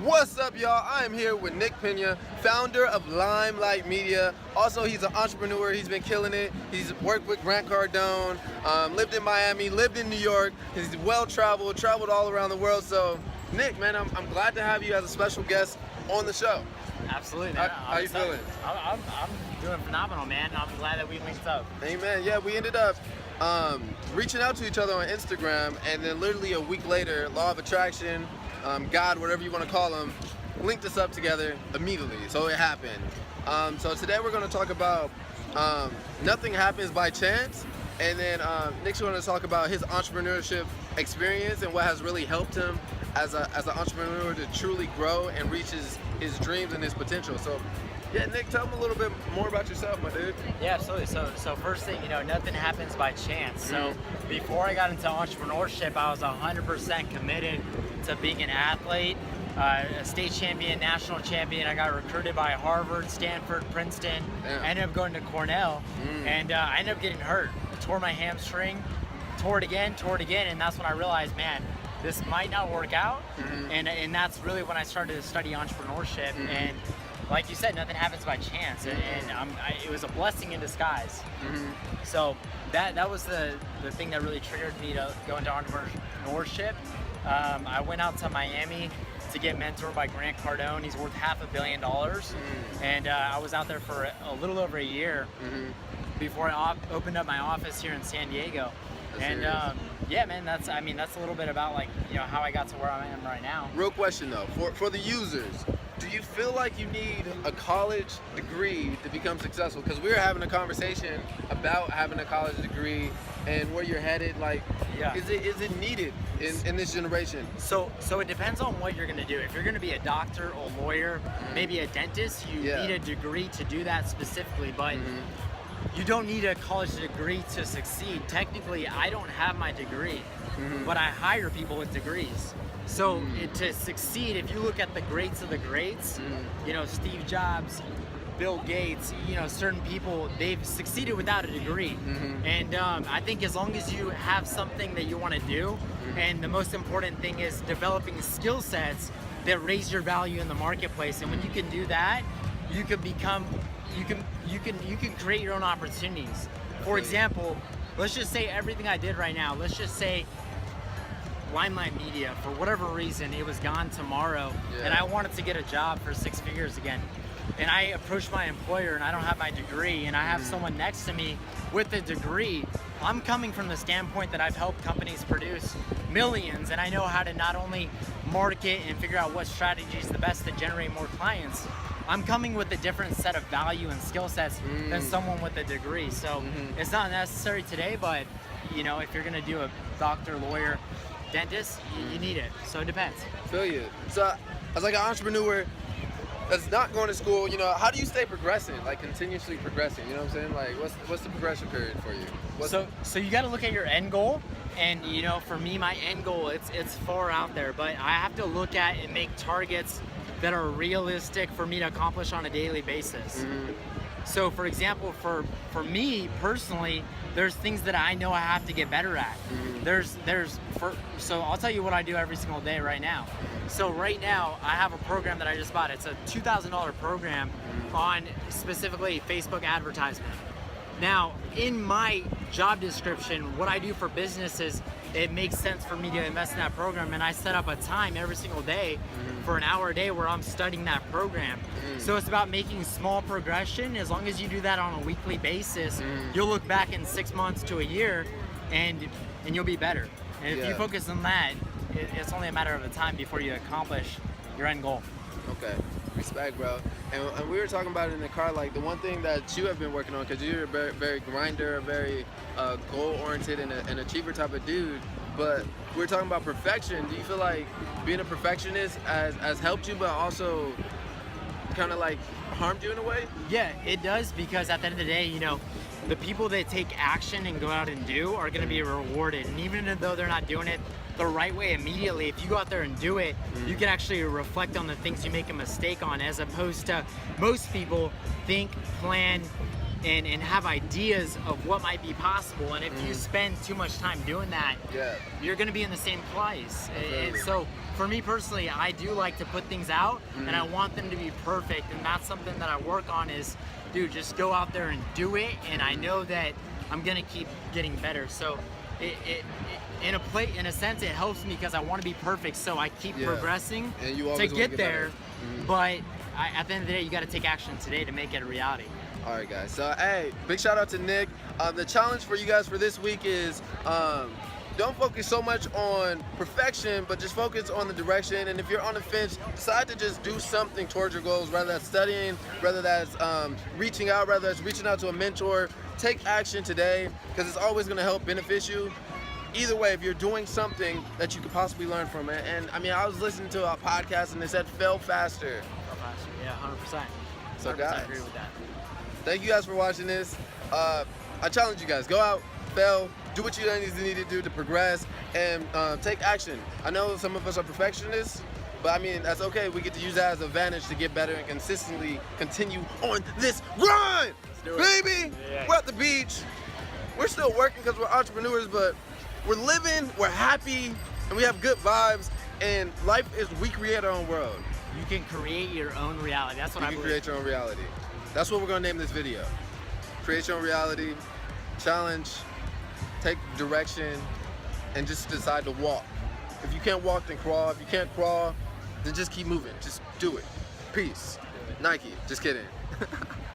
What's up, y'all? I am here with Nikk Pena, founder of Limelight Media. Also, he's an entrepreneur. He's been killing it. He's worked with Grant Cardone, lived in Miami, lived in New York. He's well-traveled, traveled all around the world. So, Nikk, man, I'm glad to have you as a special guest on the show. Absolutely, man. How you feeling? I'm doing phenomenal, man. I'm glad that we linked up. Amen. Yeah, we ended up reaching out to each other on Instagram, and then literally a week later, Law of Attraction, God, whatever you want to call him, linked us up together immediately. So it happened. So today we're going to talk about nothing happens by chance, and then Nick's going to talk about his entrepreneurship experience and what has really helped him as an entrepreneur to truly grow and reach his dreams and his potential. So yeah, Nikk, tell him a little bit more about yourself, my dude. Yeah, absolutely. So first thing, nothing happens by chance. So before I got into entrepreneurship, I was 100% committed to being an athlete, a state champion, national champion. I got recruited by Harvard, Stanford, Princeton. Damn. I ended up going to Cornell, and I ended up getting hurt. Tore my hamstring, tore it again, and that's when I realized, man, this might not work out. And that's really when I started to study entrepreneurship. And like you said, nothing happens by chance, and it was a blessing in disguise. So that was the thing that really triggered me to go into entrepreneurship. I went out to Miami to get mentored by Grant Cardone. He's worth $500 million, and I was out there for a little over a year before I opened up my office here in San Diego. Yeah, man, that's a little bit about how I got to where I am right now. Real question though, for the users, do you feel like you need a college degree to become successful? Because we were having a conversation about having a college degree and where you're headed. Is it needed in this generation? So it depends on what you're gonna do. If you're gonna be a doctor, a lawyer, maybe a dentist, you need a degree to do that specifically, but you don't need a college degree to succeed. Technically, I don't have my degree, but I hire people with degrees. So to succeed, if you look at the greats of the greats, Steve Jobs, Bill Gates, certain people, they've succeeded without a degree. And I think as long as you have something that you want to do, and the most important thing is developing skill sets that raise your value in the marketplace. And when you can do that, you can become, you can create your own opportunities. For example, let's just say everything I did right now, let's just say Limelight Media, for whatever reason, it was gone tomorrow, and I wanted to get a job for 6 figures again. And I approached my employer, and I don't have my degree, and I have someone next to me with a degree. I'm coming from the standpoint that I've helped companies produce millions, and I know how to not only market and figure out what strategy is the best to generate more clients. I'm coming with a different set of value and skill sets than someone with a degree. So it's not necessary today, but if you're gonna do a doctor, lawyer, dentist, you need it. So it depends. Feel you. So as like an entrepreneur that's not going to school, how do you stay progressing, continuously progressing? You know what I'm saying? What's the progression period for you? So you got to look at your end goal, and for me, my end goal, it's far out there, but I have to look at and make targets that are realistic for me to accomplish on a daily basis. So for example, for me personally, there's things that I know I have to get better at. So I'll tell you what I do every single day right now. So right now, I have a program that I just bought. It's a $2,000 program on specifically Facebook advertisement. Now, in my job description, what I do for businesses, it makes sense for me to invest in that program, and I set up a time every single day for an hour a day where I'm studying that program. So it's about making small progression. As long as you do that on a weekly basis, you'll look back in 6 months to a year, and you'll be better. And if you focus on that, it's only a matter of time before you accomplish your end goal. Okay, respect, bro. And we were talking about it in the car, the one thing that you have been working on, because you're a very, very grinder, very goal-oriented and achiever type of dude, but we were talking about perfection. Do you feel like being a perfectionist has helped you, but also kind of harmed you in a way? Yeah, it does, because at the end of the day, the people that take action and go out and do are going to be rewarded. And even though they're not doing it the right way immediately, if you go out there and do it, you can actually reflect on the things you make a mistake on, as opposed to most people think, plan, and have ideas of what might be possible. And if you spend too much time doing that, you're going to be in the same place. And so for me personally, I do like to put things out, and I want them to be perfect. And that's something that I work on is, dude, just go out there and do it. And I know that I'm going to keep getting better. So in a sense, it helps me because I want to be perfect. So I keep progressing to get there. But at the end of the day, you got to take action today to make it a reality. All right, guys. So, hey, big shout out to Nikk. The challenge for you guys for this week is don't focus so much on perfection, but just focus on the direction. And if you're on the fence, decide to just do something towards your goals, whether that's studying, whether that's reaching out, whether that's reaching out to a mentor. Take action today because it's always going to help benefit you. Either way, if you're doing something that you could possibly learn from it. And I mean, I was listening to a podcast and they said fail faster. Fail faster, yeah, 100%. So guys, I agree with that. Thank you guys for watching this. I challenge you guys, go out, fail, do what you need to do to progress, and take action. I know some of us are perfectionists, but I mean, that's okay. We get to use that as an advantage to get better and consistently continue on this grind. Baby, we're at the beach. We're still working because we're entrepreneurs, but we're living, we're happy, and we have good vibes, and life is, we create our own world. You can create your own reality. That's what I believe. You can create your own reality. That's what we're gonna name this video. Create your own reality, challenge, take direction, and just decide to walk. If you can't walk, then crawl. If you can't crawl, then just keep moving. Just do it. Peace. Nike, just kidding.